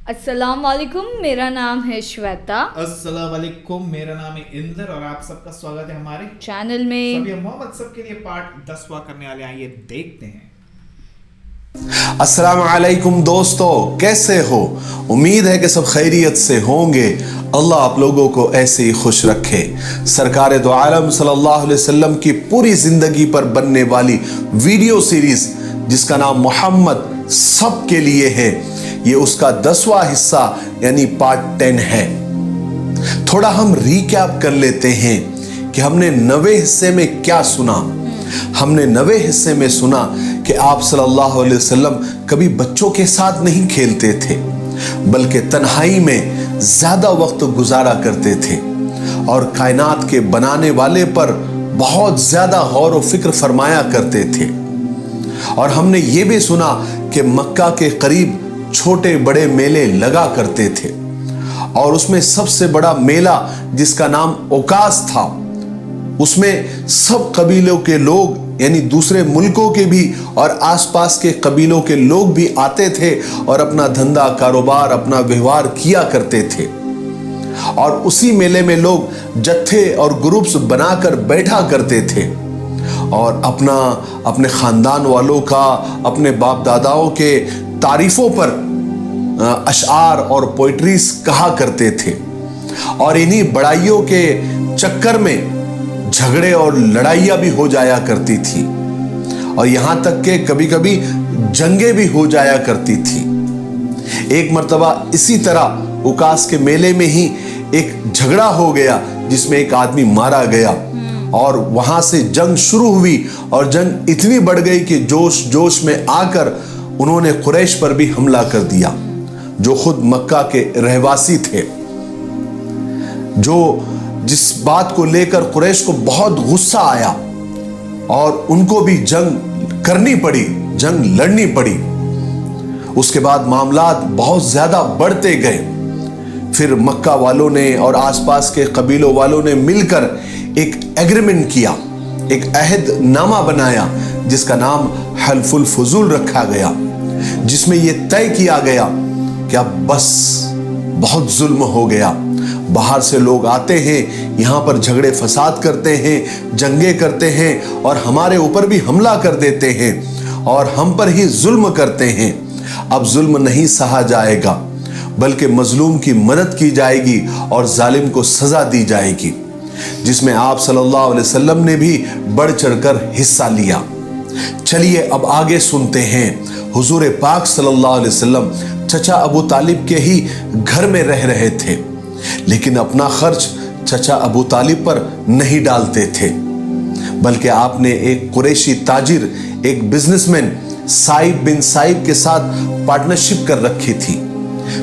अस्सलाम वालेकुम, मेरा नाम है श्वेता। अस्सलाम वालेकुम, मेरा नाम है इंदर और आप सबका स्वागत है हमारे चैनल में। सभी मोहम्मद सब के लिए पार्ट 10वां करने वाले हैं, ये देखते हैं। अस्सलाम वालेकुम दोस्तों, कैसे हो? उम्मीद है कि सब खैरियत से होंगे। अल्लाह आप लोगों को ऐसे ही खुश रखे। सरकार दो आलम सल्लल्लाहु अलैहि वसल्लम की पूरी जिंदगी पर बनने वाली वीडियो सीरीज जिसका नाम मोहम्मद सब के लिए है, ये उसका 10वां हिस्सा यानी पार्ट 10 है। थोड़ा हम रिकैप कर लेते हैं कि हमने 9वें हिस्से में क्या सुना। हमने 9वें हिस्से में सुना कि आप सल्लल्लाहु अलैहि वसल्लम कभी बच्चों के साथ नहीं खेलते थे, बल्कि तन्हाई में ज्यादा वक्त गुजारा करते थे और कायनात के बनाने वाले पर बहुत ज्यादा गौर व फिक्र फरमाया करते थे। और हमने ये भी सुना कि मक्का के करीब छोटे बड़े मेले लगा करते थे और उसमें सबसे बड़ा मेला जिसका नाम ओकास था, उसमें सब कबीलों के लोग यानी दूसरे मुल्कों के भी और आसपास के कबीलों के लोग भी आते थे और अपना धंधा कारोबार अपना व्यवहार किया करते थे। और उसी मेले में लोग जत्थे और ग्रुप्स बनाकर बैठा करते थे और अपने खानदान वालों का, अपने बाप दादाओं के तारीफों पर अशआर और पोइट्रीज कहा करते थे। और इन्हीं बड़ाइयों के चक्कर में झगड़े और लड़ाइयाँ भी हो जाया करती थी और यहाँ तक के कभी कभी जंगें भी हो जाया करती थी। एक मर्तबा इसी तरह उकास के मेले में ही एक झगड़ा हो गया जिसमें एक आदमी मारा गया और वहां से जंग शुरू हुई और जंग इतनी बढ़ गई कि जोश जोश में आकर उन्होंने कुरैश पर भी हमला कर दिया, जो खुद मक्का के रहवासी थे, जो जिस बात को लेकर कुरैश को बहुत गुस्सा आया और उनको भी जंग करनी पड़ी, जंग लड़नी पड़ी। उसके बाद मामलात बहुत ज्यादा बढ़ते गए। फिर मक्का वालों ने और आसपास के कबीलों वालों ने मिलकर एक एग्रीमेंट किया, एक अहद नामा बनाया जिसका नाम हल्फुल फुजूल रखा गया, जिसमें यह तय किया गया कि अब बस बहुत जुल्म हो गया। बाहर से लोग आते हैं, यहाँ पर झगड़े फसाद करते हैं, जंगे करते हैं और हमारे ऊपर भी हमला कर देते हैं और हम पर ही जुल्म करते हैं। अब जुल्म नहीं सहा जाएगा, बल्कि मजलूम की मदद की जाएगी और जालिम को सजा दी जाएगी, जिसमें आप सल्लल्लाहु अलैहि वसल्लम ने भी बढ़ चढ़कर हिस्सा लिया। चलिए अब आगे सुनते हैं। हुजूर पाक सल्लल्लाहु अलैहि वसल्लम चचा अबू तालिब के ही घर में रह रहे थे, लेकिन अपना खर्च चचा अबू तालिब पर नहीं डालते थे, बल्कि आपने एक कुरैशी ताजिर, एक बिजनेसमैन साइब बिन साइब के साथ पार्टनरशिप कर रखी थी।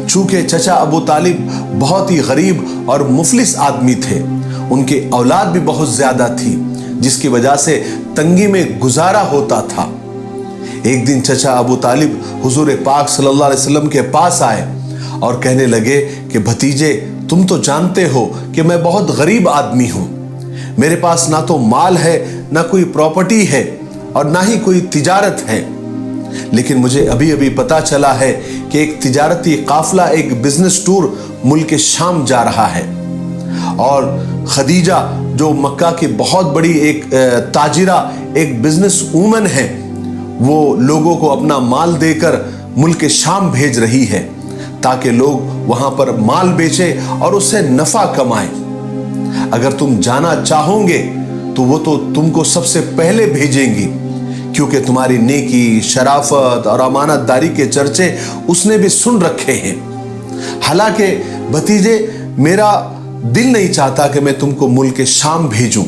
चूंकि चचा अबू तालिब बहुत ही गरीब और मुफलिस आदमी थे, उनकी औलाद भी बहुत ज्यादा थी, जिसकी वजह से तंगी में गुजारा होता था। एक दिन चचा अबू तालिब हुजूर पाक सल्लल्लाहु अलैहि वसल्लम के पास आए और कहने लगे कि भतीजे, तुम तो जानते हो कि मैं बहुत गरीब आदमी हूं, मेरे पास ना तो माल है, ना कोई प्रॉपर्टी है और ना ही कोई तिजारत है, लेकिन मुझे अभी अभी पता चला है कि एक तिजारती काफिला, एक बिजनेस टूर मुल्क शाम जा रहा है और खदीजा जो मक्का की बहुत बड़ी एक ताजिरा, एक बिजनेस वूमन है, वो लोगों को अपना माल देकर मुल्क शाम भेज रही है ताकि लोग वहां पर माल बेचें और उससे नफा कमाएं। अगर तुम जाना चाहोगे तो वो तो तुमको सबसे पहले भेजेंगी, क्योंकि तुम्हारी नेकी, शराफत और अमानतदारी के चर्चे उसने भी सुन रखे हैं। हालांकि भतीजे, मेरा दिल नहीं चाहता कि मैं तुमको मुल्क शाम भेजूं,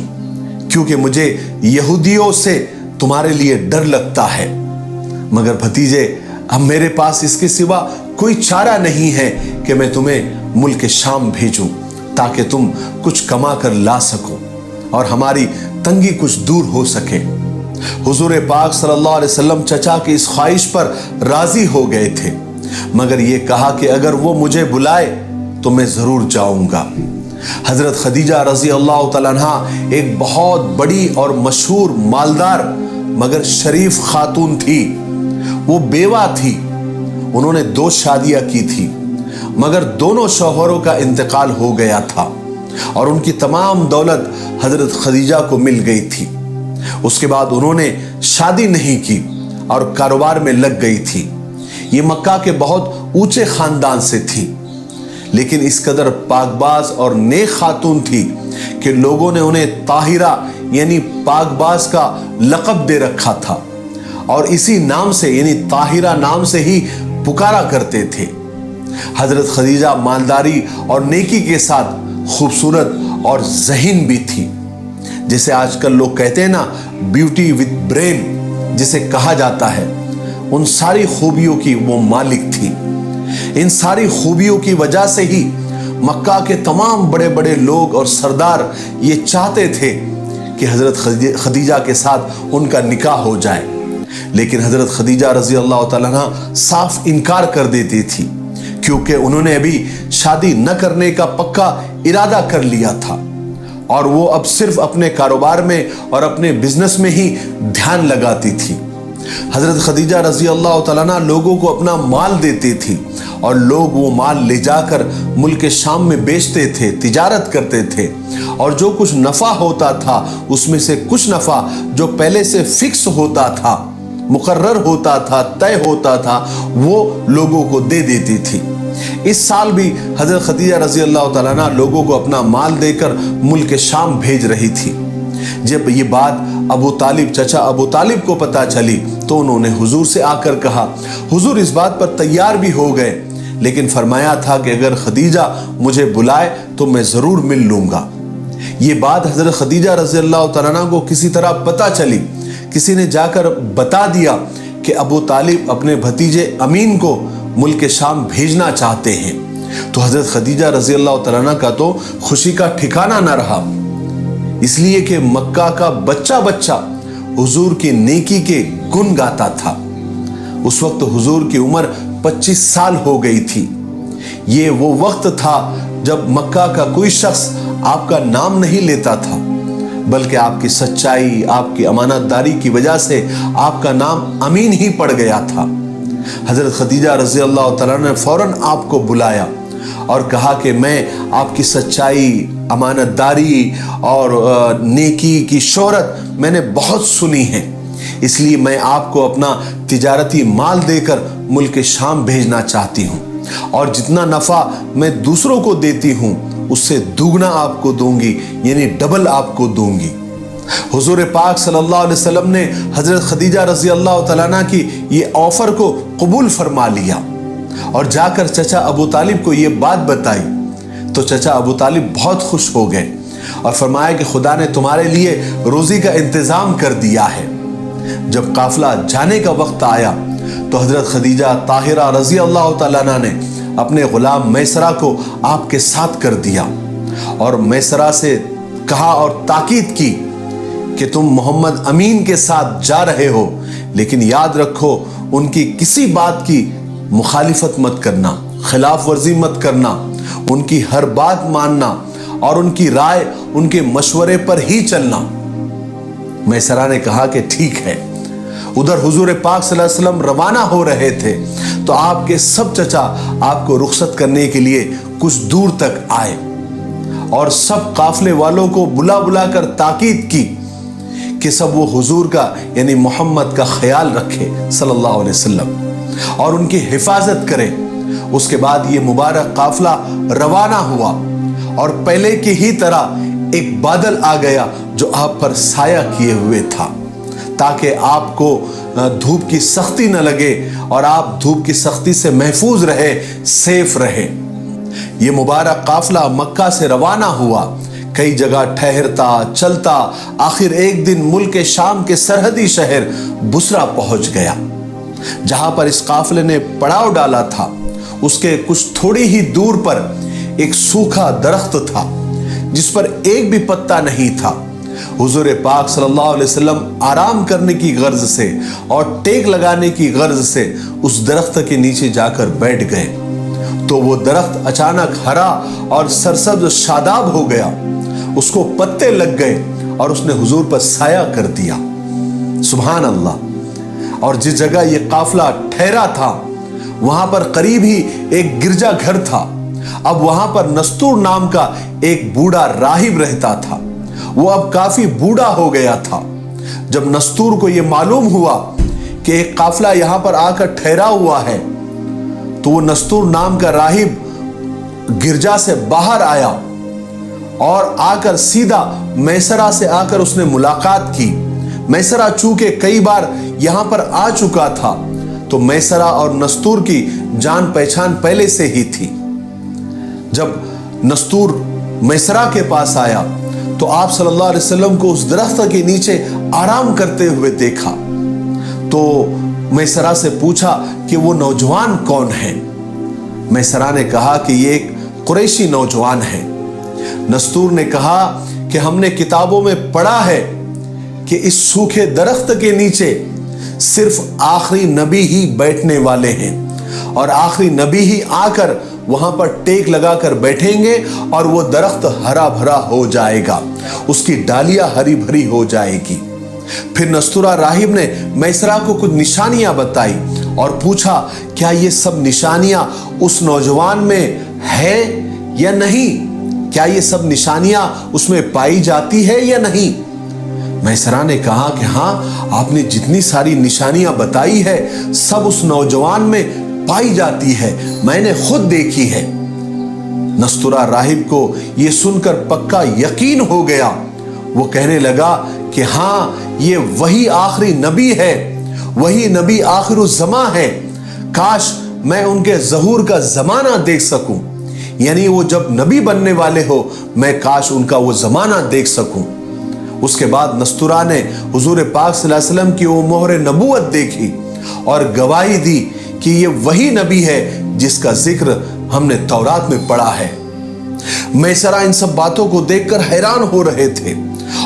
क्योंकि मुझे यहूदियों से तुम्हारे लिए डर लगता है, मगर भतीजे अब मेरे पास इसके सिवा कोई चारा नहीं है कि मैं तुम्हें मुल्क शाम भेजूं ताकि तुम कुछ कमा कर ला सको और हमारी तंगी कुछ दूर हो सके। हुजूर पाक सल्लल्लाहु अलैहि वसल्लम चचा की इस ख्वाहिश पर राजी हो गए थे, मगर ये कहा कि अगर वो मुझे बुलाए तो मैं जरूर जाऊंगा। हजरत खदीजा रजी अल्लाह तआला अन्हा एक बहुत बड़ी और मशहूर मालदार मगर शरीफ खातून थी। वो बेवा थी, उन्होंने 2 शादियां की थी। मगर दोनों शौहरों का इंतकाल हो गया था और उनकी तमाम दौलत हजरत खदीजा को मिल गई थी। उसके बाद उन्होंने शादी नहीं की और कारोबार में लग गई थी। ये मक्का के बहुत ऊंचे खानदान से थी, लेकिन इस कदर पाकबाज और नेक खातून थी कि लोगों ने उन्हें ताहिरा यानी पाकबाज का लक़ब दे रखा था और इसी नाम से यानी ताहिरा नाम से ही पुकारा करते थे। हजरत खदीजा मालदारी और नेकी के साथ खूबसूरत और ज़हीन भी थी। जिसे आजकल लोग कहते हैं ना, ब्यूटी विद ब्रेन जिसे कहा जाता है, उन सारी खूबियों की वो मालिक थी। इन सारी खूबियों की वजह से ही मक्का के तमाम बड़े बड़े लोग और सरदार ये चाहते थे कि हजरत खदीजा के साथ उनका निकाह हो जाए, लेकिन हजरत खदीजा रजी अल्लाह तआला अन्हा साफ इनकार कर देती थी, क्योंकि उन्होंने अभी शादी न करने का पक्का इरादा कर लिया था और वो अब सिर्फ अपने कारोबार में और अपने बिजनेस में ही ध्यान लगाती थी। हजरत खदीजा रजी अल्लाह तआला अन्हा लोगों को अपना माल देती थी और लोग वो माल ले जाकर मुल्क शाम में बेचते थे, तिजारत करते थे और जो कुछ नफ़ा होता था उसमें से कुछ नफ़ा जो पहले से फिक्स होता था, मुकर्रर होता था, तय होता था, वो लोगों को दे देती थी। इस साल भी हजरत खदीजा रजी अल्लाह तआला अन्हा लोगों को अपना माल देकर मुल्क शाम भेज रही थी। जब ये बात अबू तालिब, चचा अबू तालिब को पता चली तो उन्होंने हुजूर से आकर कहा। हुजूर इस बात पर तैयार भी हो गए, लेकिन फरमाया था कि अगर खदीजा मुझे बुलाए तो मैं ज़रूर मिल लूँगा। ये बात हज़रत खदीजा रज़ी अल्लाह तआला अन्हा को किसी तरह पता चली। किसी ने जाकर बता दिया कि अबू तालिब अपने भतीजे अमीन को मुल्क शाम भेजना चाहते हैं। तो हज़रत खदीजा रज़ी अल्लाह तआला अन्हा का तो खुशी का ठिकाना न रहा, इसलिए कि मक्का का बच्चा बच्चा हुजूर की नेकी के गुण गाता था। उस वक्त हुजूर की उम्र 25 साल हो गई थी। ये वो वक्त था जब मक्का का कोई शख्स आपका नाम नहीं लेता था, बल्कि आपकी सच्चाई, आपकी अमानतदारी की वजह से आपका नाम अमीन ही पड़ गया था। हजरत खदीजा रज़ी अल्लाह तआला ने फौरन आपको बुलाया और कहा कि मैं आपकी सच्चाई, अमानतदारी और नेकी की शोहरत मैंने बहुत सुनी है, इसलिए मैं आपको अपना तिजारती माल देकर मुल्क शाम भेजना चाहती हूँ और जितना नफ़ा मैं दूसरों को देती हूँ उससे दुगना आपको दूंगी, यानी डबल आपको दूंगी। हुजूर पाक सल्लल्लाहु अलैहि वसल्लम ने हजरत खदीजा रज़ी अल्लाह तआला अन्हा की ये ऑफर को कबूल फरमा लिया और जाकर चचा अबू तालिब को ये बात बताई। तो चचा अबू तालिब बहुत खुश हो गए और फरमाया कि खुदा ने तुम्हारे लिए रोज़ी का इंतज़ाम कर दिया है। जब काफिला जाने का वक्त आया तो हजरत खदीजा ताहिरा रज़ी अल्लाह तआला अन्हा ने अपने गुलाम मैसरा को आपके साथ कर दिया और मैसरा से कहा और ताकीद की कि तुम मोहम्मद अमीन के साथ जा रहे हो, लेकिन याद रखो उनकी किसी बात की मुखालिफत मत करना, खिलाफ वर्जी मत करना, उनकी हर बात मानना और उनकी राय, उनके मशवरे पर ही चलना। मैसरा ने कहा कि ठीक है। उधर हुजूर पाक सल्लल्लाहु अलैहि वसल्लम रवाना हो रहे थे तो आपके सब चचा आपको रुखसत करने के लिए कुछ दूर तक आए और सब काफिले वालों को बुला बुला कर ताकीद की कि सब वो हुजूर का यानी मोहम्मद का ख्याल रखे सल्लल्लाहु अलैहि वसल्लम और उनकी हिफाजत करें। उसके बाद ये मुबारक काफिला रवाना हुआ और पहले की ही तरह एक बादल आ गया जो आप पर साया किए हुए था, ताकि आपको धूप की सख्ती न लगे और आप धूप की सख्ती से महफूज रहे, सेफ रहे। ये मुबारक काफिला मक्का से रवाना हुआ, कई जगह ठहरता चलता, आखिर एक दिन मुल्क शाम के सरहदी शहर बुसरा पहुंच गया। जहां पर इस काफिले ने पड़ाव डाला था उसके कुछ थोड़ी ही दूर पर एक सूखा दरख्त था जिस पर एक भी पत्ता नहीं था। हुजूर पाक सल्लल्लाहु अलैहि वसल्लम आराम करने की गर्ज से और टेक लगाने की गर्ज से उस दरख्त के नीचे जाकर बैठ गए तो वो दरख्त अचानक हरा और सरसब्ज शादाब हो गया, उसको पत्ते लग गए और उसने हुजूर पर साया कर दिया। सुभान अल्लाह। और जिस जगह ये काफिला ठहरा था वहां पर करीब ही एक गिरजा घर था अब वहां पर नस्तूर नाम का एक बूढ़ा राहिब रहता था। वो अब काफी बूढ़ा हो गया था। जब नस्तूर को यह मालूम हुआ कि एक काफिला यहां पर आकर ठहरा हुआ है, तो वो नस्तूर नाम का राहिब गिरजा से बाहर आया और आकर सीधा मैसरा से आकर उसने मुलाकात की। मैसरा चूंकि कई बार यहां पर आ चुका था, तो मैसरा और नस्तूर की जान पहचान पहले से ही थी। जब नस्तूर मैसरा के पास आया तो आप सल्लल्लाहु अलैहि वसल्लम को उस दरख्त के नीचे आराम करते हुए देखा। तो मैसरा से पूछा कि वो नौजवान कौन है। मैसरा ने कहा कि ये एक कुरैशी नौजवान है। नस्तूर ने कहा कि हमने किताबों में पढ़ा है कि इस सूखे दरख्त के नीचे सिर्फ आखिरी नबी ही बैठने वाले हैं और आखिरी नबी ही आकर वहां पर टेक लगाकर बैठेंगे और वो दरख्त हरा भरा हो जाएगा, उसकी डालियां हरी भरी हो जाएगी। फिर नस्तूरा राहिब ने मैसरा को कुछ निशानियां बताई और पूछा, क्या ये सब निशानियां उस नौजवान में है या नहीं? क्या ये सब निशानियां उसमें पाई जाती है या नहीं? मैसरा ने कहा कि हाँ, आपने जितनी सारी निशानियां बताई है सब उस नौजवान में पाई जाती है, मैंने खुद देखी है। नस्तूरा राहिब को यह सुनकर पक्का यकीन हो गया। वो कहने लगा कि हाँ, ये वही आखिरी नबी है, वही नबी आखिरुज़्ज़मा है। काश मैं उनके ज़हूर का ज़माना देख सकूं, यानी वो जब नबी बनने वाले हो, मैं काश उनका वो ज़माना देख सकूं। उसके बाद नस्तूरा ने हुजूर पाक सल्लल्लाहु अलैहि वसल्लम की वो मोहर नबूवत देखी और गवाही दी कि ये वही नबी है जिसका जिक्र हमने तौरात में पढ़ा है। मैसरा इन सब बातों को देखकर हैरान हो रहे थे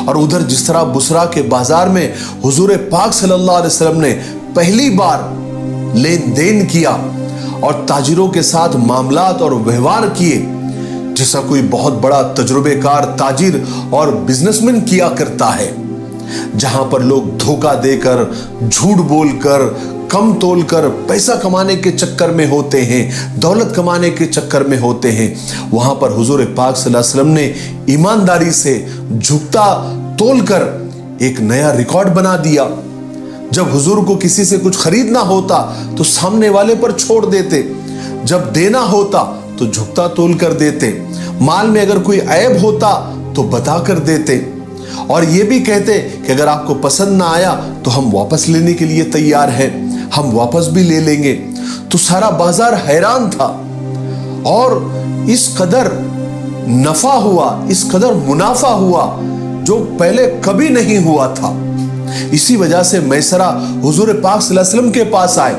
और उधर जिस तरह बुसरा के बाजार में हुजूर पाक सल्लल्लाहु अलैहि वसल्लम ने पहली बार लेन देन किया और ताजिरों के साथ मामलात और व्यवहार किए, जैसा कोई बहुत बड़ा तजुर्बेकार ताजिर और बिजनेसमैन किया करता है, जहां पर लोग धोखा देकर, झूठ बोलकर, कम तोलकर पैसा कमाने के चक्कर में होते हैं, दौलत कमाने के चक्कर में होते हैं, वहां पर हुजूर पाक सल्लल्लाहु अलैहि वसल्लम ने ईमानदारी से झुकता तोलकर एक नया रिकॉर्ड बना दिया। जब हुजूर को किसी से कुछ खरीदना होता तो सामने वाले पर छोड़ देते, जब देना होता तो झुकता तोल कर देते, माल में अगर कोई ऐब होता तो बता कर देते और ये भी कहते कि अगर आपको पसंद ना आया तो हम वापस लेने के लिए तैयार हैं, हम वापस भी ले लेंगे। तो सारा बाजार हैरान था और इस कदर नफा हुआ, इस कदर मुनाफा हुआ जो पहले कभी नहीं हुआ था। इसी वजह से मैसरा हुजूर पाक सल्लल्लाहु अलैहि वसल्लम के पास आए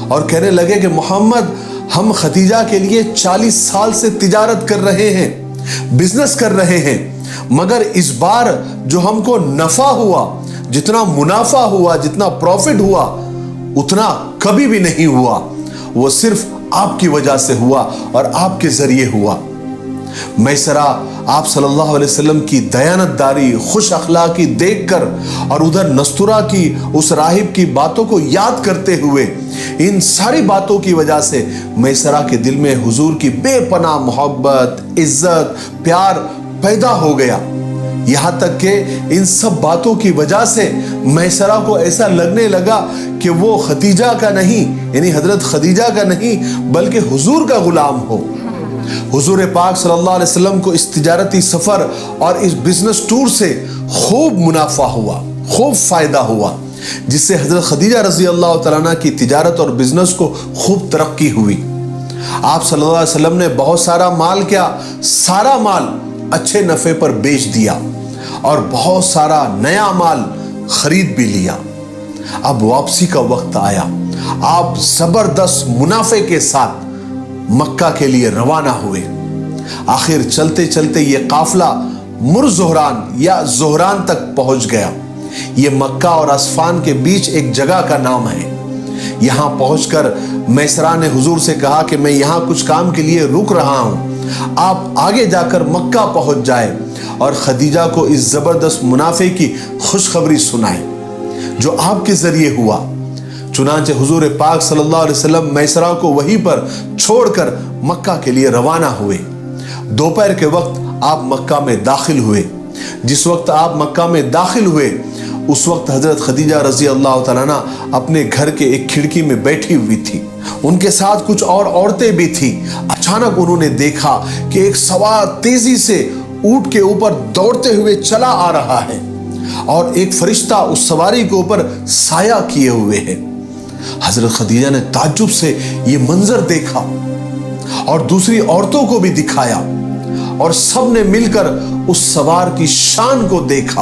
और कहने लगे कि मोहम्मद, हम खदीजा के लिए 40 साल से तिजारत कर रहे हैं, बिजनेस कर रहे हैं, मगर इस बार जो हमको नफा हुआ, जितना मुनाफा हुआ, जितना प्रॉफिट हुआ, उतना कभी भी नहीं हुआ। वो सिर्फ आपकी वजह से हुआ और आपके जरिए हुआ। मैसरा आप सल्लल्लाहु अलैहि वसल्लम की दयानतदारी, खुश अखलाकी देखकर और उधर नस्तूरा की उस राहिब की बातों को याद करते हुए, इन सारी बातों की वजह से मैसरा के दिल में हुजूर की बेपनाह मोहब्बत, इज्जत, प्यार पैदा हो गया। यहां तक कि इन सब बातों की वजह से मैसरा को ऐसा लगने लगा कि वो खदीजा का नहीं, यानी हजरत खदीजा का नहीं, बल्कि हुजूर का गुलाम हो। हुजूर पाक सल्लल्लाहु अलैहि वसल्लम को इस तिजारती सफर और इस बिजनेस टूर से खूब मुनाफा हुआ, खूब फायदा हुआ, जिससे हजरत खदीजा रजी अल्लाह तआला अन्हा की तिजारत और बिजनेस को खूब तरक्की हुई। आप सल्लल्लाहु अलैहि वसल्लम ने बहुत सारा माल, क्या सारा माल अच्छे नफे पर बेच दिया और बहुत सारा नया माल खरीद भी लिया। अब वापसी का वक्त आया। आप जबरदस्त मुनाफे के साथ मक्का के लिए रवाना हुए। आखिर चलते चलते ये काफिला मुरज़ोहरान या जोहरान तक पहुंच गया। ये मक्का और अस्फान के बीच एक जगह का नाम है। यहां पहुंचकर मैसरा ने हुजूर से कहा कि मैं यहां कुछ काम के लिए रुक रहा हूं, आप आगे जाकर मक्का पहुंच जाए और खदीजा को इस जबरदस्त मुनाफे की खुशखबरी सुनाए जो आपके जरिए हुआ। चुनांचे हुजूर पाक सल्लल्लाहु अलैहि वसल्लम मैसरा को वहीं पर छोड़कर मक्का के लिए रवाना हुए। दोपहर के वक्त आप मक्का में दाखिल हुए। जिस वक्त आप मक्का में दाखिल हुए उस वक्त हजरत खदीजा रजी अल्लाह तआला अन्हा अपने घर के एक खिड़की में बैठी हुई थी। उनके साथ कुछ और औरतें भी थी। अचानक उन्होंने देखा कि एक सवार तेजी से ऊंट के ऊपर दौड़ते हुए चला आ रहा है और एक फरिश्ता उस सवारी के ऊपर साया किए हुए है। हजरत खदीजा ने ताज्जुब से ये मंजर देखा और दूसरी औरतों को भी दिखाया और सब ने मिलकर उस सवार की शान को देखा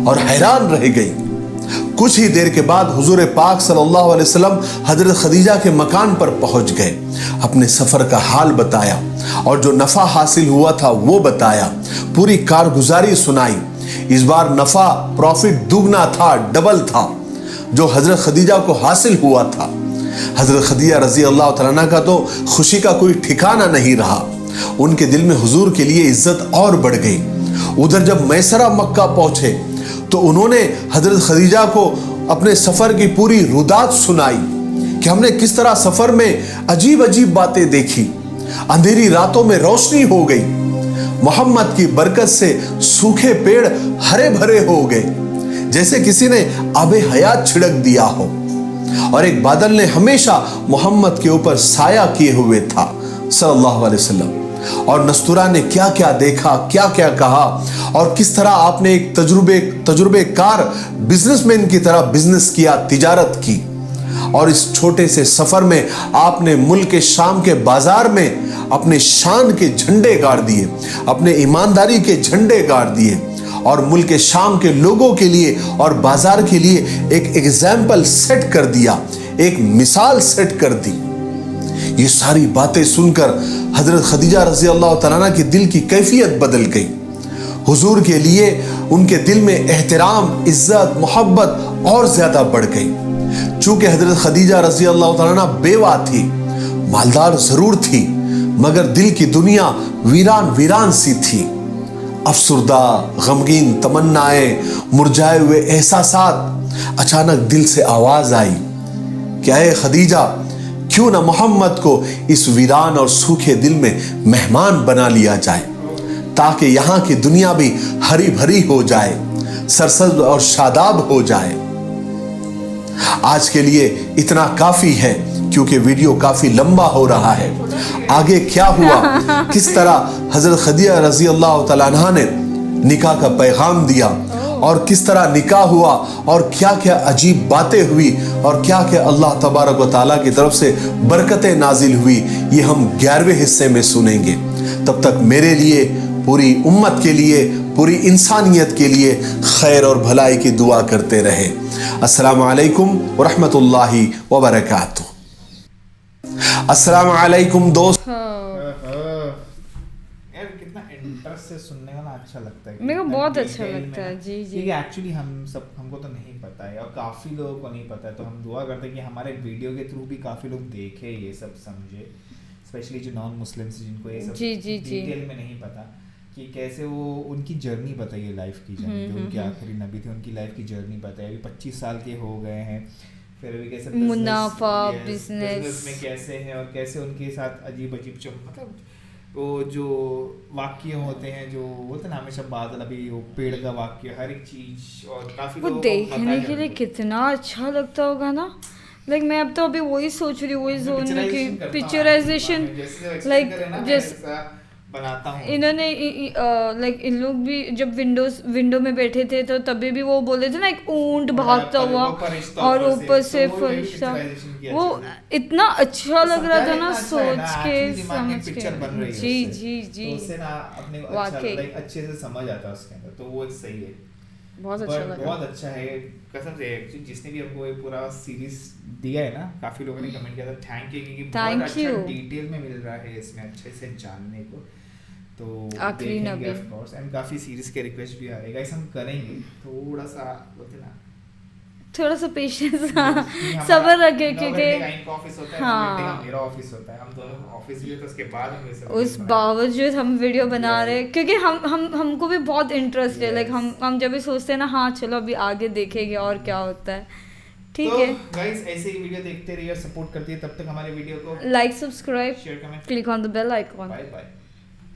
और हैरान रह गई। कुछ ही देर के बाद हुजूर पाक सल्लल्लाहु अलैहि वसल्लम हजरत खदीजा के मकान पर पहुंच गए। अपने सफर का हाल बताया और जो नफा हासिल हुआ था वो बताया। पूरी कारगुजारी सुनाई। इस बार नफा प्रॉफिट दुगना था, डबल था जो हजरत खदीजा को हासिल हुआ था। हजरत खदीजा रजी अल्लाह तआला अन्हा का तो खुशी का कोई ठिकाना नहीं रहा। उनके दिल में हुजूर के लिए इज्जत और बढ़ गई। उधर जब मैसरा मक्का पहुंचे तो उन्होंने हजरत खदीजा को अपने सफर की पूरी रुदात सुनाई कि हमने किस तरह सफर में अजीब अजीब बातें देखी। अंधेरी रातों में रोशनी हो गई। मोहम्मद की बरकत से सूखे पेड़ हरे भरे हो गए जैसे किसी ने आबे हयात छिड़क दिया हो और एक बादल ने हमेशा मोहम्मद के ऊपर साया किए हुए था सल्लल्लाहु अलैहि वसल्लम। और नस्तूरा ने क्या क्या देखा, क्या क्या कहा और किस तरह आपने एक तजुर्बेकार बिजनेसमैन की तरह बिजनेस किया, तिजारत की। और इस छोटे से सफर में आपने मुल्क के शाम के बाजार में अपने शान के झंडे गाड़ दिए, अपने ईमानदारी के झंडे गाड़ दिए और मुल्क के शाम के लोगों के लिए और बाजार के लिए एक एग्जाम्पल सेट कर दिया, एक मिसाल सेट कर दी। ये सारी बातें सुनकर हजरत खदीजा रजी अल्लाह तआला अन्हा के दिल की कैफियत बदल गई। हुजूर के लिए उनके दिल में एहतराम, इज्जत, मोहब्बत और ज्यादा बढ़ गई। चूंकि हजरत खदीजा रजी अल्लाह तआला अन्हा बेवा थी, मालदार जरूर थी, मगर दिल की दुनिया वीरान वीरान सी थी। अफसुर्दा, गमगीन तमन्नाएं, मुरझाए हुए एहसासात। अचानक दिल से आवाज आई, क्या है खदीजा, क्यों ना मोहम्मद को इस वीरान और सूखे दिल में मेहमान बना लिया जाए ताकि यहाँ की दुनिया भी हरी भरी हो जाए, सरसब्ज और शादाब हो जाए। आज के लिए इतना काफी है क्योंकि वीडियो काफी लंबा हो रहा है। आगे क्या हुआ, किस तरह हजरत खदीजा रजी अल्लाह तआला अन्हा ने निकाह का पैगाम दिया और किस तरह निकाह हुआ और क्या क्या अजीब बातें हुई और क्या क्या अल्लाह तबारक व तआला की तरफ से बरकतें नाजिल हुई, ये हम 11वें हिस्से में सुनेंगे। तब तक मेरे लिए, पूरी उम्मत के लिए, पूरी इंसानियत के लिए खैर और भलाई की दुआ करते रहे। अस्सलामु अलैकुम व रहमतुल्लाहि व बरकातुहू। अस्सलामु अलैकुम दोस्त। यार कितना इंटरेस्ट से सुनने का ना अच्छा लगता है। मेरे को कितना बहुत अच्छा डिटेल में लगता है। ना, जी, जी। क्योंकि एक्चुअली हमको तो नहीं पता है और काफ़ी लोगों को नहीं पता है, तो हम दुआ करते हैं कि हमारे वीडियो के थ्रू भी काफ़ी लोग देखे, ये सब समझे, स्पेशली जो नॉन मुस्लिम्स जिनको ये सब जी, जी, जी। डिटेल में नहीं पता कि कैसे वो उनकी जर्नी बताइए, लाइफ की जर्नी, जो उनके आखिरी नबी थे उनकी लाइफ की जर्नी बताइए। अभी 25 साल के हो गए हैं, फिर अभी कैसे मुनाफा, बिजनेस में कैसे हैं और कैसे उनके साथ अजीब अजीब मतलब वो जो वाक्य होते हैं, जो बोलते ना हमेशा बादल, अभी वो पेड़ का वाक्य, हर एक चीज, और काफी वो देखने के लिए कितना अच्छा लगता होगा ना। लाइक मैं अब तो अभी वही सोच रही हूँ, वही जोन की पिक्चराइजेशन, लाइक जैसे बनाता हूँ। इन्होंने लाइक इन लोग भी जब विंडो में बैठे थे तो तभी भी वो बोले थे ना, एक ऊंट भागता हुआ और ऊपर से फरिश्ता, वो इतना अच्छा लग रहा था ना सोच के, समझ के। जी जी जी, उससे ना अपने को अच्छा, अच्छे से समझ आता है उसके अंदर, तो वो सही है, बहुत अच्छा लगा, बहुत अच्छा है कसम से। एक्चुअली जिसने भी हमको ये पूरा सीरीज दिया है ना, काफी लोगों ने कमेंट किया था, थैंक यू, क्योंकि बहुत अच्छा डिटेल में मिल रहा है इसमें अच्छे से जानने को। तो आखिरी नबी ऑफ कोर्स, एंड काफी सीरीज के रिक्वेस्ट भी आ रहे गाइस, हम करेंगे। थोड़ा सा बोलते ना, थोड़ा सा पेशेंस, सब्र रखे, क्योंकि ऑफिस होता है, हाँ, मेरा ऑफिस होता है, हम दोनों ऑफिस भी तो उसके बाद हम उस बावजूद हम वीडियो बना रहे हैं, क्योंकि हमको भी बहुत इंटरेस्ट है। लाइक हम जब भी सोचते हैं ना, हाँ चलो अभी आगे देखेंगे और क्या होता है, ٹھیک ہے गाइस ऐसे ही वीडियो देखते रहिए और सपोर्ट करती है, तब तक हमारे वीडियो को like subscribe share comment click on the bell icon bye bye.